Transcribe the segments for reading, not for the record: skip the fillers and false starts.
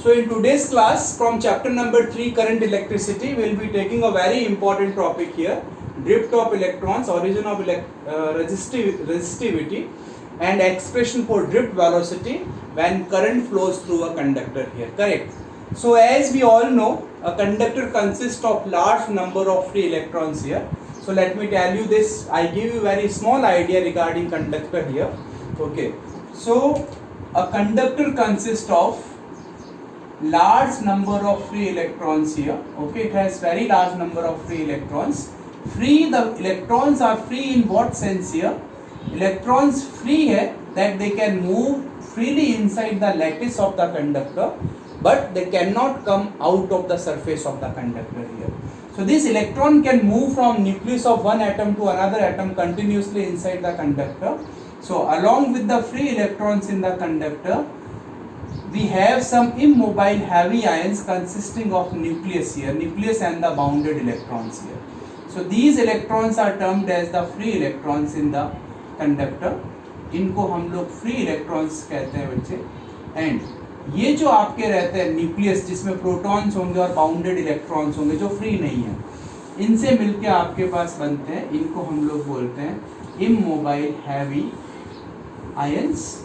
So in today's class from chapter number 3 current electricity we will be taking a very important topic here, drift of electrons, origin of resistivity and expression for drift velocity when current flows through a conductor here, correct. So as we all know, a conductor consists of large number of free electrons here. So let me tell you this, I give you very small idea regarding conductor here. Okay, so a conductor consists of large number of free electrons here. Okay, it has very large number of free electrons. The electrons are free in what sense here? Electrons free है that they can move freely inside the lattice of the conductor, but they cannot come out of the surface of the conductor here. So this electron can move from nucleus of one atom to another atom continuously inside the conductor. So along with the free electrons in the conductor, we have some immobile heavy ions consisting of nucleus here, nucleus and the bounded electrons here. So these electrons are termed as the free electrons in the conductor. इनको हम लोग free electrons कहते हैं बच्चे. And ये जो आपके रहते हैं न्यूक्लियस जिसमें प्रोटॉन्स होंगे और बाउंडेड इलेक्ट्रॉन्स होंगे जो फ्री नहीं है, इनसे मिलके आपके पास बनते हैं, इनको हम लोग बोलते हैं immobile heavy ions,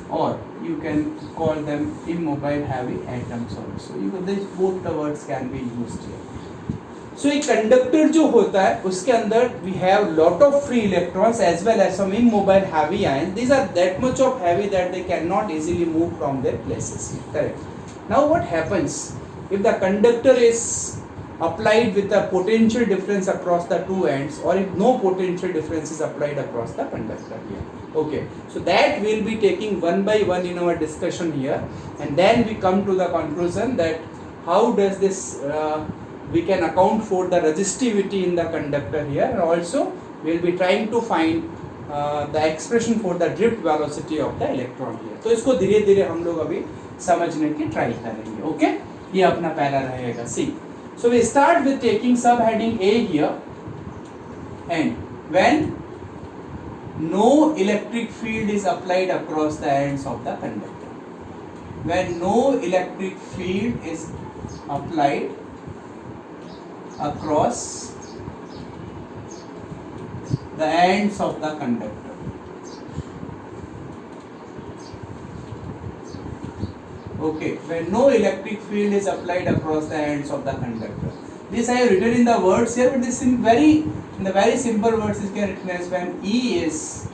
or you can call them immobile heavy atoms also. Both the words can be used here. So एक कंडक्टर जो होता है उसके अंदर we have lot of free electrons as well as some immobile heavy ions. These are that much of heavy that they cannot easily move from their places. Correct. Now what happens if the conductor is applied with a potential difference across the two ends, or if no potential difference is applied across the conductor here? Okay, so that we'll be taking one by one in our discussion here, and then we come to the conclusion that how does this we can account for the resistivity in the conductor here, and also we'll be trying to find the expression for the drift velocity of the electron here. तो इसको धीरे धीरे हम लोग अभी समझने की try करेंगे. ओके, ये अपना पहला रहेगा. सी, so we start with taking subheading A here, and when no electric field is applied across the ends of the conductor, when no electric field is applied across the ends of the conductor. Okay, when no electric field is applied across the ends of the conductor. This I have written in the words here, but this in the very simple words is written as when E is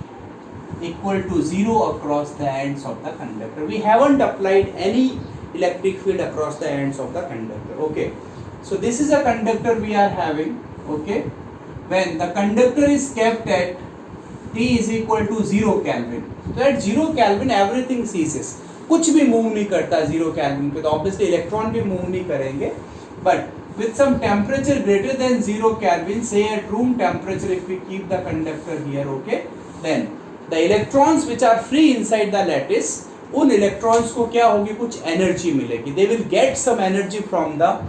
equal to 0 across the ends of the conductor. We haven't applied any electric field across the ends of the conductor. Okay, so this is a conductor we are having. Okay, when the conductor is kept at T is equal to 0 Kelvin. So at 0 Kelvin everything ceases. कुछ भी move नहीं करता 0 Kelvin पे, तो obviously electron भी move नहीं करेंगे. But with some temperature greater than 0 Kelvin, say at room temperature, if we keep the conductor here, okay, then the electrons which are free inside the lattice, उन electrons को क्या होगी, कुछ energy मिलेगी. They will get some energy from the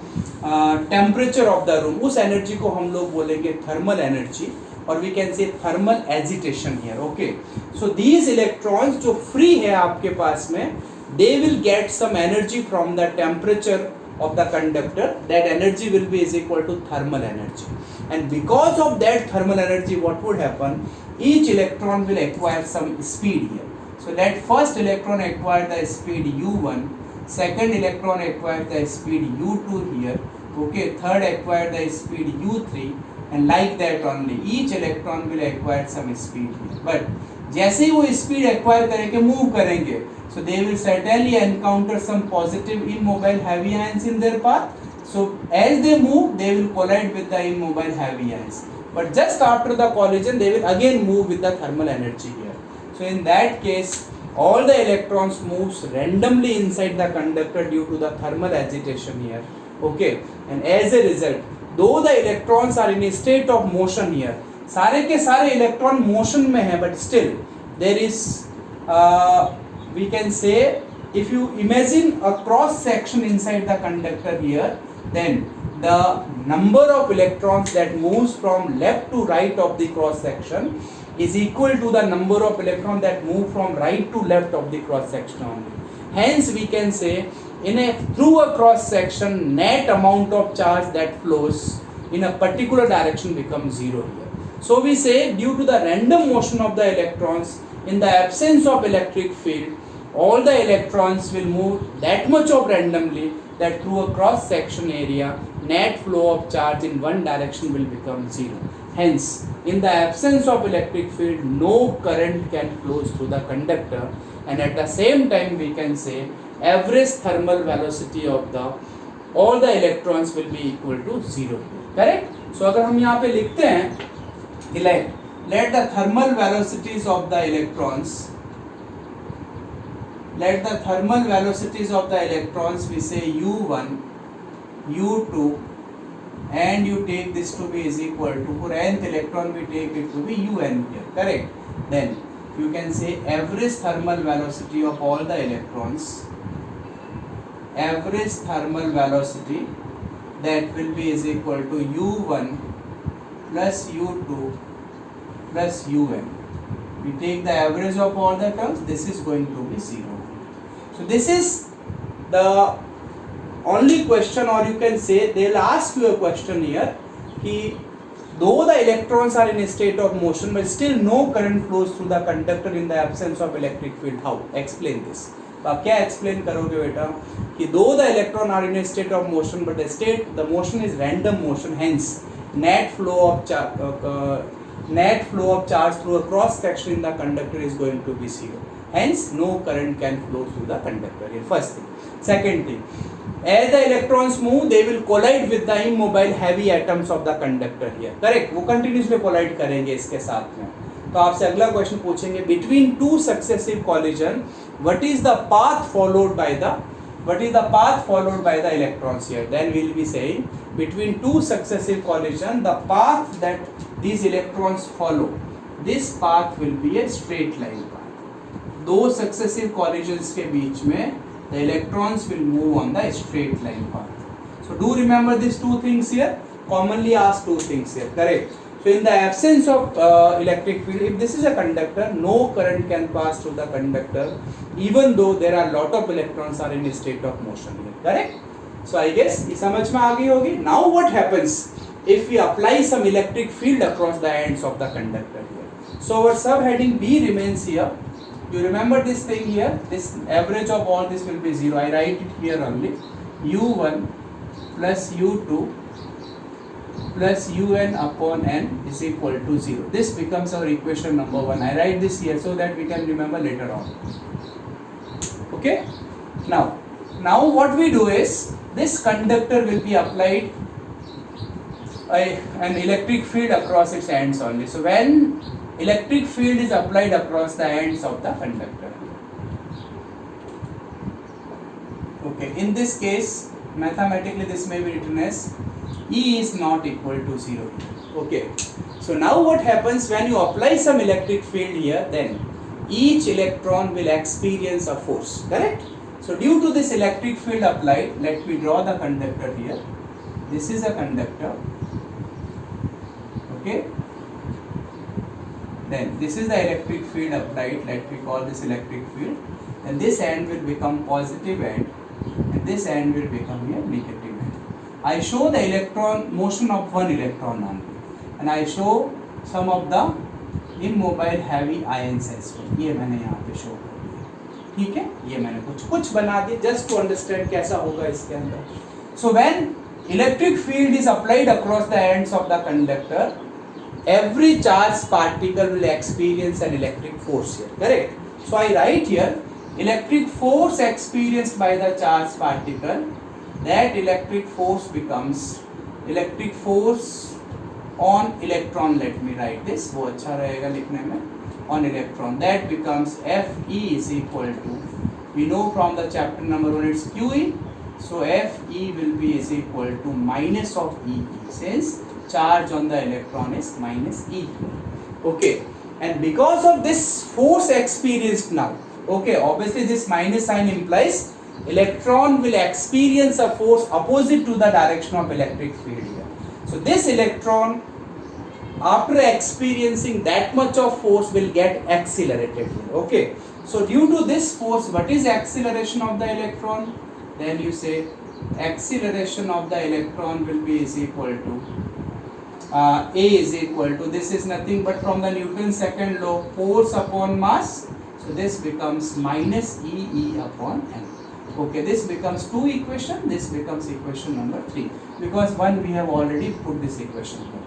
temperature of the room. उस energy को हम लोग बोलेंगे thermal energy, or we can say thermal agitation here. Okay, so these electrons जो free है आपके पास में, they will get some energy from the temperature of the conductor. That energy will be is equal to thermal energy, and because of that thermal energy, what would happen, each electron will acquire some speed here. So that first electron acquired the speed u1, second electron acquired the speed u2 here. Okay, third acquired the speed u3, and like that only each electron will acquire some speed here. But जैसे ही वो speed acquire करेंगे, move करेंगे, so they will certainly encounter some positive immobile heavy ions in their path. So as they move, they will collide with the immobile heavy ions. But just after the collision, they will again move with the thermal energy here. So in that case, all the electrons moves randomly inside the conductor due to the thermal agitation here. Okay, and as a result, though the electrons are in a state of motion here, सारे के सारे electron motion में है, but still there is we can say, if you imagine a cross section inside the conductor here, then the number of electrons that moves from left to right of the cross section is equal to the number of electrons that move from right to left of the cross section only. Hence we can say through a cross section, net amount of charge that flows in a particular direction becomes zero here. So we say due to the random motion of the electrons, in the absence of electric field, all the electrons will move that much of randomly that through a cross section area, net flow of charge in one direction will become zero. Hence, in the absence of electric field, no current can flow through the conductor, and at the same time we can say average thermal velocity of the all the electrons will be equal to zero. Correct? So अगर हम यहाँ पे लिखते हैं let the thermal velocities of the electrons, we say u1, u2, and you take this to be is equal to, for nth electron we take it to be un here. Correct? Then you can say average thermal velocity of all the electrons, average thermal velocity, that will be is equal to u1 plus u2 plus un. We take the average of all the terms, this is going to be 0. So this is the only question, or you can say they will ask you a question here कि though the electrons are in a state of motion but still no current flows through the conductor in the absence of electric field. How? Explain this. तो आप क्या explain करोगे बेटा कि though the electron are in a state of motion but the motion is random motion, hence net flow of charge through a cross section in the conductor is going to be zero. Hence no current can flow through the conductor here. First thing. Second thing, as the electrons move they will collide with the immobile heavy atoms of the conductor here. Correct? वो continuously collide करेंगे इसके साथ में. तो आपसे अगला question पूछेंगे, between two successive collision what is the path followed by the electrons here? Then we will be saying between two successive collision the path that these electrons follow, this path will be a straight line path. दो successive collisions के बीच में the electrons will move on the straight line path. So do remember these two things here, commonly asked two things here. Correct? So in the absence of electric field, if this is a conductor, no current can pass through the conductor even though there are lot of electrons are in a state of motion here. Correct? So I guess ये समझ में आ गई होगी. Now what happens if we apply some electric field across the ends of the conductor here? So our subheading B remains here. You remember this thing here, this average of all this will be 0. I write it here only. u1 plus u2 plus un upon n is equal to 0. This becomes our equation number 1. I write this here so that we can remember later on. Okay? Now what we do is, this conductor will be applied an electric field across its ends only. So when electric field is applied across the ends of the conductor. Okay, in this case, mathematically this may be written as E is not equal to 0. Okay, so now what happens when you apply some electric field here, then each electron will experience a force, correct? So due to this electric field applied, let me draw the conductor here. This is a conductor. Okay. Then this is the electric field applied, let me call this electric field, and this end will become positive end and this end will become a negative end. I show the electron motion of one electron only, and I show some of the immobile heavy ions as well. ये मैंने यहाँ पे show कर दिया, ठीक है? ये मैंने कुछ बना दिया just to understand कैसा होगा इसके अंदर. So when electric field is applied across the ends of the conductor, every charged particle will experience an electric force here, correct? So I write here electric force experienced by the charged particle, that electric force becomes electric force on electron. Let me write this, वो अच्छा रहेगा लिखने में. On electron, that becomes Fe is equal to, we know from the chapter number 1 it's QE, so Fe will be is equal to minus of EE, since charge on the electron is minus E. Okay, and because of this force experienced now, okay, obviously this minus sign implies electron will experience a force opposite to the direction of electric field here. So this electron, after experiencing that much of force, will get accelerated here. Okay, so due to this force, what is acceleration of the electron? then you say acceleration of the electron will be is equal to A is equal to, this is nothing but from the Newton's second law, force upon mass. So this becomes minus E upon m. Okay, this becomes 2 equation, this becomes equation number 3, because 1 we have already put this equation here.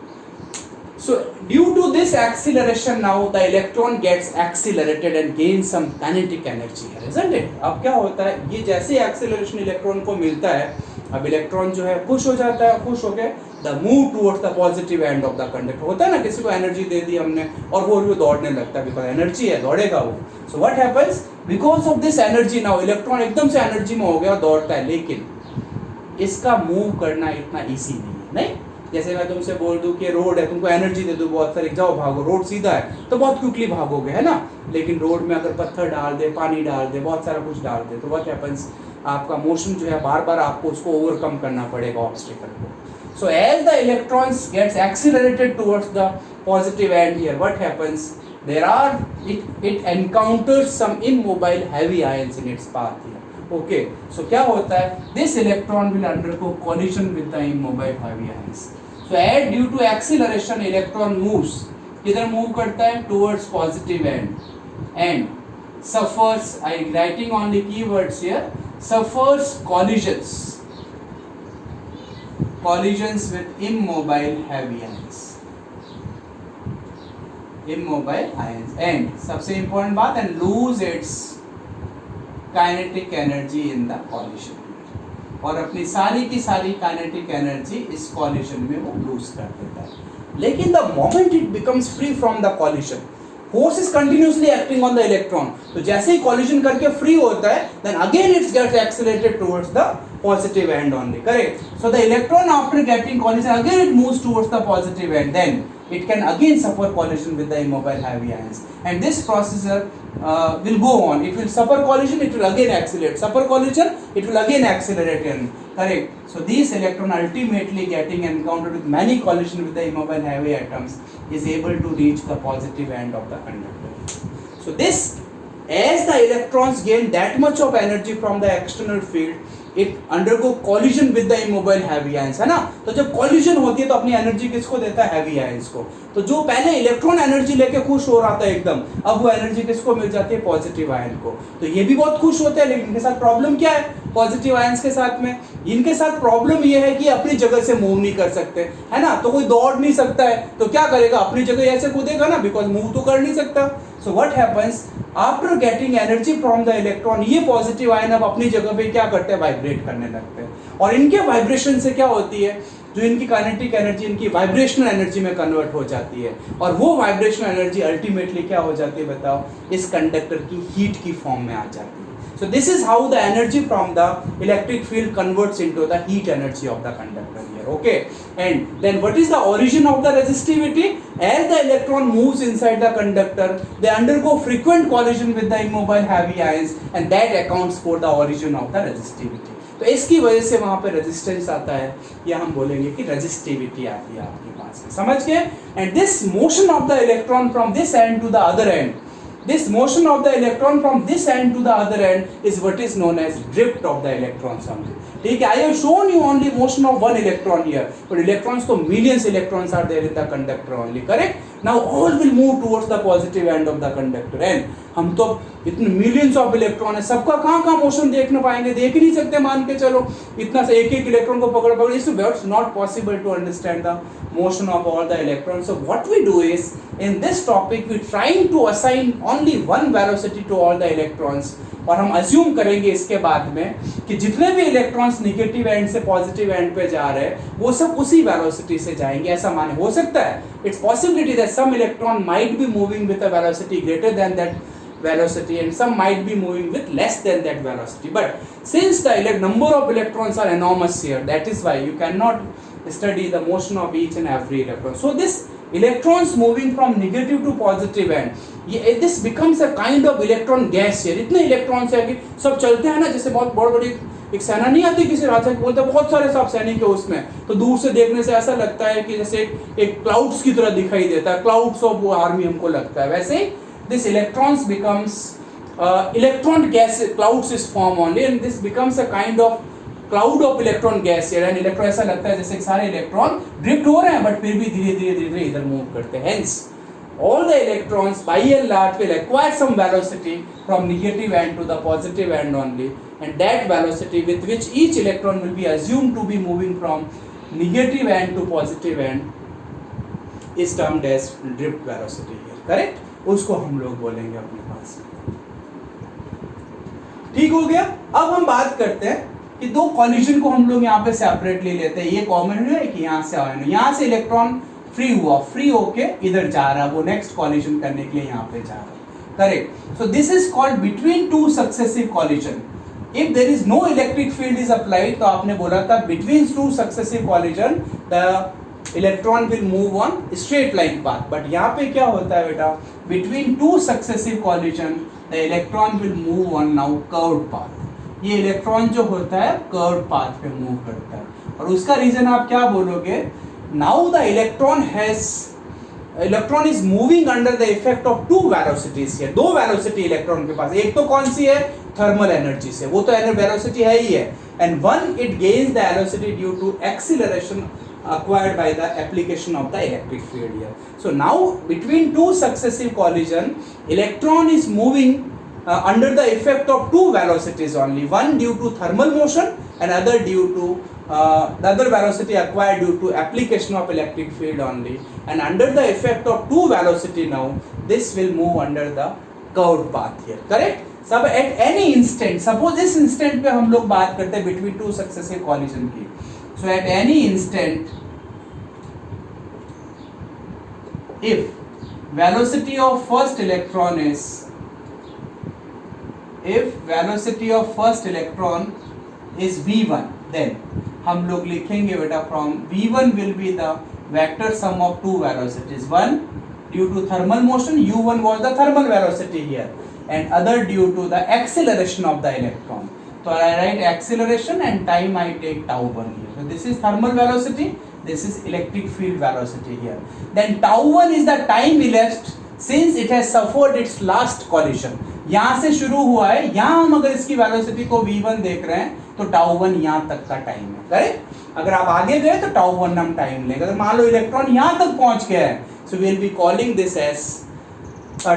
So due to this acceleration now the electron gets accelerated and gains some kinetic energy here, isn't it? अब क्या होता है, ये जैसे acceleration electron को मिलता है, अब इलेक्ट्रॉन जो है खुश हो जाता है, खुश होके the move towards the positive end of the conductor. होता है ना, किसी को एनर्जी दे दी हमने और वो दौड़ने लगता है, बिकॉज एनर्जी है, दौड़ेगा वो. So what happens, because of this energy now electron एकदम से एनर्जी में हो गया और दौड़ता है, लेकिन इसका मूव करना इतना ईजी नहीं. जैसे मैं तुमसे बोल दूं कि रोड है, तुमको एनर्जी दे दूं बहुत सारी, जाओ भागो, रोड सीधा है तो बहुत क्विकली भागोगे, है ना. लेकिन रोड में अगर पत्थर डाल दे, पानी डाल दे, बहुत सारा कुछ डाल दे, तो व्हाट हैपेंस, आपका मोशन जो है बार बार आपको उसको ओवरकम करना पड़ेगा ऑब्स्टिकल को. So as the electrons gets accelerated towards the positive end here what happens, there are it encounters some immobile heavy ions in its path here. Okay, so क्या होता है, this electron will undergo collision with the immobile heavy ions. So at due to acceleration electron moves, किधर move करता है, towards positive end suffers, I writing only keywords here, suffers collisions with immobile heavy ions, and सबसे important बात, and lose its kinetic energy in the collision, और अपनी सारी की सारी kinetic energy इस collision में वो lose कर देता है. लेकिन the moment it becomes free from the collision, force is continuously acting on the electron. तो जैसे ही collision करके free होता है, then again it gets accelerated towards the positive end only. Correct? So the electron after getting collision again it moves towards the positive end. Then it can again suffer collision with the immobile heavy ions. And this process will go on. It will suffer collision, it will again accelerate. Suffer collision, it will again accelerate. Correct? So these electron ultimately getting encountered with many collision with the immobile heavy atoms is able to reach the positive end of the conductor. So this, as the electrons gain that much of energy from the external field, it undergo collision with the immobile heavy ions, है ना. तो जब collision होती है तो अपनी energy किसको देता है, heavy ions को. तो जो पहले इलेक्ट्रॉन एनर्जी लेके खुश हो रहा था एकदम, अब वो एनर्जी किसको मिल जाती है, पॉजिटिव आयन को. तो ये भी बहुत खुश होते हैं, लेकिन इनके साथ प्रॉब्लम क्या है, पॉजिटिव आयंस के साथ में, इनके साथ प्रॉब्लम ये है कि अपनी जगह से मूव नहीं कर सकते, है ना. तो कोई दौड़ नहीं सकता है, तो क्या करेगा, अपनी जगह ऐसे कूदेगा ना, बिकॉज मूव तो कर नहीं सकता. So what happens, after getting energy from the electron, ये पॉजिटिव आयन अब अपनी जगह पे क्या करते हैं, वाइब्रेट करने लगते हैं. और इनके वाइब्रेशन से क्या होती है, जो इनकी काइनेटिक एनर्जी इनकी वाइब्रेशनल एनर्जी में कन्वर्ट हो जाती है, और वो वाइब्रेशनल एनर्जी अल्टीमेटली क्या हो जाती है, बताओ, इस कंडक्टर की हीट की फॉर्म में आ जाती है. So this is how the energy from the electric field converts into the heat energy of the conductor here. Okay, and then what is the origin of the resistivity? As the electron moves inside the conductor, they undergo frequent collision with the immobile heavy ions, and that accounts for the origin of the resistivity. तो इसकी वजह से वहाँ पे resistance आता है, या हम बोलेंगे कि रेजिस्टिविटी आती है आपके पास, समझ गए. And this motion of the electron from this end to the other end, this motion of the electron from this end to the other end is what is known as drift of the electrons only. ठीक है, I have shown you only motion of one electron here, but electrons तो millions electrons are there in the conductor only. Correct? Now all will move towards the positive end of the conductor, and हम तो इतने millions of electron है, सबका कहाँ motion देखने पाएंगे, देख ही नहीं सकते. मान के चलो इतना से एक इलेक्ट्रॉन को पकड़ it's not possible to understand the motion of all the electrons. So what we do is, in this topic we trying to assign only one velocity to all the electrons, और हम assume करेंगे इसके बाद में कि जितने भी electrons negative and से पॉजिटिव एंड पे जा रहे हैं वो सब उसी वेलोसिटी से जाएंगे. ऐसा माने हो सकता है, it's possibility that some electron might be moving with a velocity greater than that velocity, and some might be moving with less than that velocity. But since the number of electrons are enormous here, that is why you cannot study the motion of each and every electron. So this electrons moving from negative to positive end, this becomes a kind of electron gas here. इतने electrons है कि सब चलते हैं ना, जैसे बहुत बड़ी एक सेना नहीं आती किसी राजा को, बोलते बहुत सारे सब सैनिक है उसमें, तो दूर से देखने से ऐसा लगता है कि जैसे एक क्लाउड्स की तरह दिखाई देता है, क्लाउड्स ऑफ आर्मी हमको लगता है. वैसे this electrons becomes electron gas clouds is formed only, and this becomes a kind of cloud of electron gas here, and electron ऐसा लगता है जैसे सारे इलेक्ट्रॉन ड्रिफ्ट हो रहे हैं बट फिर भी धीरे धीरे धीरे इधर मूव करते हैं. Hence all the electrons by and large will acquire some velocity from negative end to the positive end only, and that velocity with which each electron will be assumed to be moving from negative end to positive end is termed as drift velocity here. Correct? उसको हम लोग बोलेंगे अपने पास. ठीक हो गया. अब हम बात करते हैं कि दो कॉलिजन को हम लोग यहाँ पे सेपरेटली लेते हैं. ये कॉमन है कि यहाँ से आए, यहाँ से इलेक्ट्रॉन फ्री हुआ, फ्री होके इधर जा रहा है, वो नेक्स्ट कॉलिजन करने के लिए यहाँ पे जा रहा है. Correct. So this is called between two successive collision. If there is no electric field is applied, तो आपने बोला था between two successive collision the electron will move on straight line path. But यहाँ पे क्या होता है बेटा, between two successive collision the electron will move on now curved path. ये इलेक्ट्रॉन जो होता है कर्व्ड पाथ पे मूव करता है, और उसका रीजन आप क्या बोलोगे, now the electron is moving under the effect of two velocities here. दो वेलोसिटी इलेक्ट्रॉन के पास, एक तो कौन सी है, थर्मल एनर्जी से, वो तो वेलोसिटी है ही है, and one it gains the velocity due to acceleration acquired by the application of the electric field here. So now between two successive collision, electron is moving under the effect of two velocities only, one due to thermal motion and other due to the other velocity acquired due to application of electric field only, and under the effect of two velocity now this will move under the curved path here. Correct? सब at any instant, suppose इस instant पे हम लोग बात करते हैं between two successive collision की. So at any instant, if velocity of first electron is v1, then हम लोग लिखेंगे बेटा from v1 will be the vector sum of two velocities, one due to thermal motion, u1 was the thermal velocity here, and other due to the acceleration of the electron. So I write acceleration and time I take tau1 here. So this is thermal velocity, this is electric field velocity here. Then tau1 is the time elapsed since it has suffered its last collision. यहाँ से शुरू हुआ है, यहाँ हम अगर इसकी velocity को v1 देख रहे हैं तो tau1 यहाँ तक का टाइम है. करेक्ट? अगर आप आगे गए तो tau1 हम टाइम लेंगे. अगर मान लो इलेक्ट्रॉन यहाँ तक पहुँच गया है, so we will be calling this as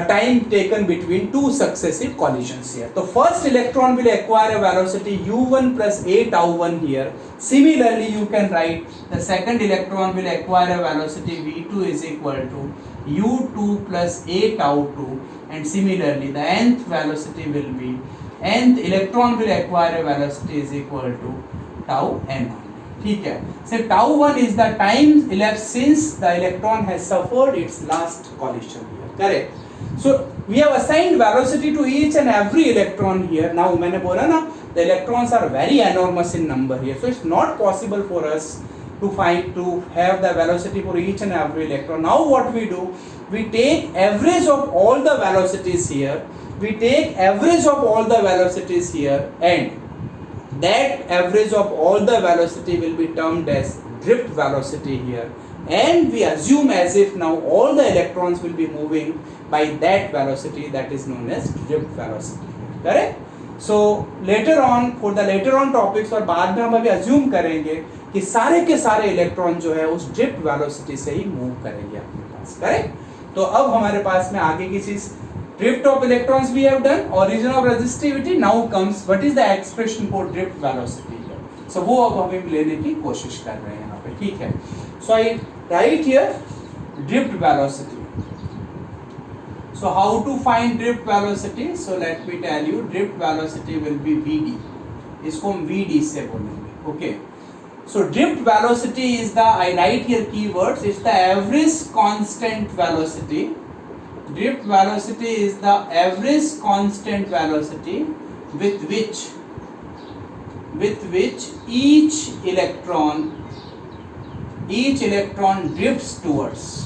time taken between two successive collisions here. So first electron will acquire a velocity u1 plus a tau1 here. Similarly you can write the second electron will acquire a velocity v2 is equal to u2 plus a tau2, and similarly the nth velocity will be, nth electron will acquire a velocity is equal to tau n. ठीक है. So tau1 is the time elapsed since the electron has suffered its last collision here. Correct? So we have assigned velocity to each and every electron here. Now मैंने बोला ना, the electrons are very enormous in number here, so it's not possible for us to have the velocity for each and every electron. Now what we do, we take average of all the velocities here, and that average of all the velocity will be termed as drift velocity here, and we assume as if now all the electrons will be moving by that velocity, that is known as drift velocity. Correct? So later on, for the later on topics, और बाद में हम अभी assume करेंगे कि सारे के सारे इलेक्ट्रॉन जो है उस drift velocity से ही मूव करेंगे अपने पास. करेक्ट? तो अब हमारे पास में आगे की चीज, drift of electrons we have done, origin of resistivity. Now comes what is the expression for drift velocity here. So वो अब हम लेने की कोशिश कर रहे हैं यहाँ पे. ठीक है? So I write here drift velocity. So how to find drift velocity? So let me tell you, drift velocity will be Vd. इसको हम Vd से बोलेंगे. Okay. So drift velocity is the, I write here keywords, it's the average constant velocity. Drift velocity is the average constant velocity with which each electron drifts towards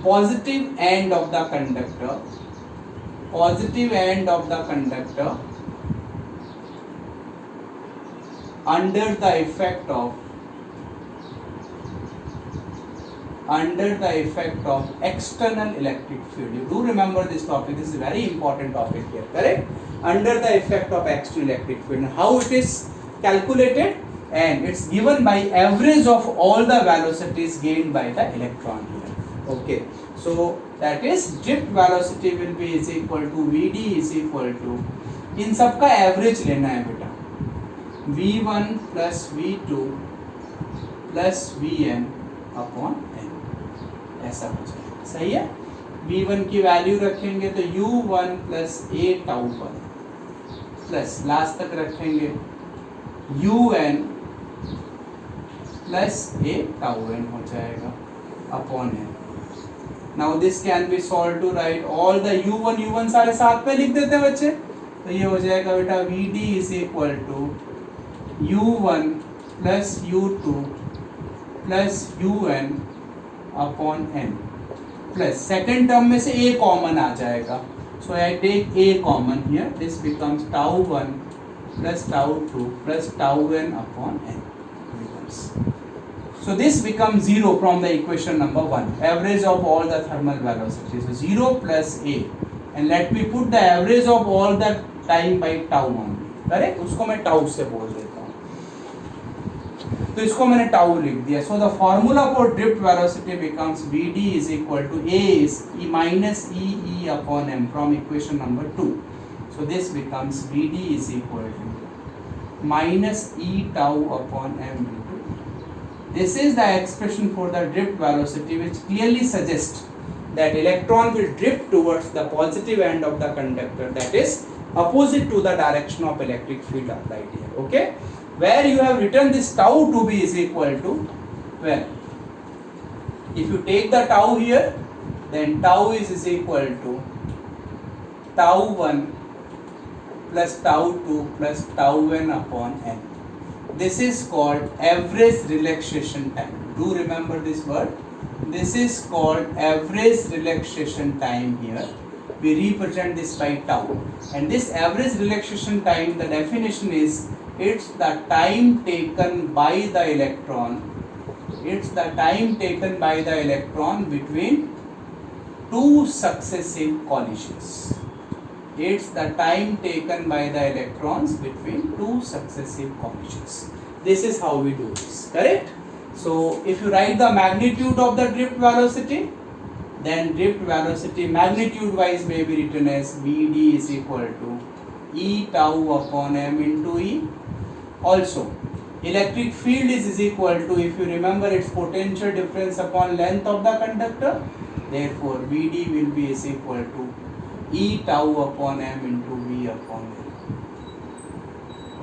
positive end of the conductor under the effect of under the effect of external electric field. You do remember this topic, this is a very important topic here, correct? Under the effect of external electric field. How it is calculated? And it's given by average of all the velocities gained by the electron here. Okay, so that is drift velocity will be is equal to Vd is equal to, इन सब का average लेना है बेटा, V1 plus V2 plus Vn upon n, ऐसा हो जाएगा, सही है। V1 की वैल्यू रखेंगे तो U1 प्लस a टाउ पर प्लस लास्ट तक रखेंगे Un plus a tau n हो जाएगा upon n। Now this can be solve to write all the U1 सारे साथ में लिख देते हैं बच्चे, तो ये हो जाएगा बेटा Vd is equal to U1 plus U2 plus Un upon n plus second term में से a कॉमन आ जाएगा, so I take a common here, this becomes tau 1 plus tau 2 plus tau n upon n becomes. So this becomes 0 from the equation number 1, average of all the thermal velocities. So 0 plus a, and let me put the average of all the time by tau only, correct? उसको मैं tau से बोल देता हूँ, तो इसको मैंने tau लिख दिया. So the formula for drift velocity becomes Vd is equal to a is e minus e upon m from equation number 2. So this becomes Vd is equal to minus e tau upon m. This is the expression for the drift velocity, which clearly suggests that electron will drift towards the positive end of the conductor, that is opposite to the direction of electric field applied here. Okay, where you have written this tau to be is equal to, well, if you take the tau here, then tau is equal to tau 1 plus tau 2 plus tau n upon n. This is called average relaxation time. Do remember this word. This is called average relaxation time here. We represent this by tau. And this average relaxation time, the definition is, it's the time taken by the electron. It's the time taken by the electron between two successive collisions. It's the time taken by the electrons between two successive collisions. This is how we do this, correct? So if you write the magnitude of the drift velocity, then drift velocity magnitude wise may be written as Vd is equal to e tau upon m into e. Also electric field is equal to, if you remember, its potential difference upon length of the conductor. Therefore Vd will be is equal to e tau upon m into v upon l.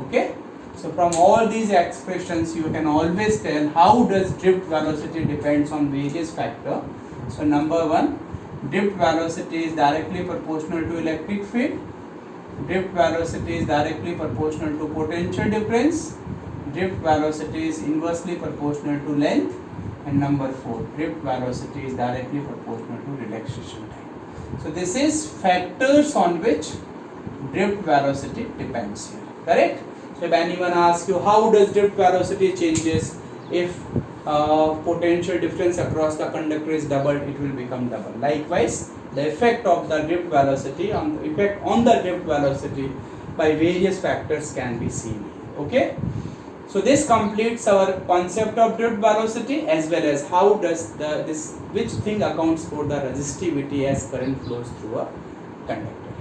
Okay, so from all these expressions you can always tell how does drift velocity depends on various factor. So number 1, drift velocity is directly proportional to electric field. Drift velocity is directly proportional to potential difference. Drift velocity is inversely proportional to length. And number 4, drift velocity is directly proportional to relaxation time. So this is factors on which drift velocity depends here, correct? So if anyone asks you how does drift velocity changes, if potential difference across the conductor is doubled, it will become double. Likewise, the effect of the drift velocity on the drift velocity by various factors can be seen. Okay. So this completes our concept of drift velocity, as well as how does which thing accounts for the resistivity as current flows through a conductor.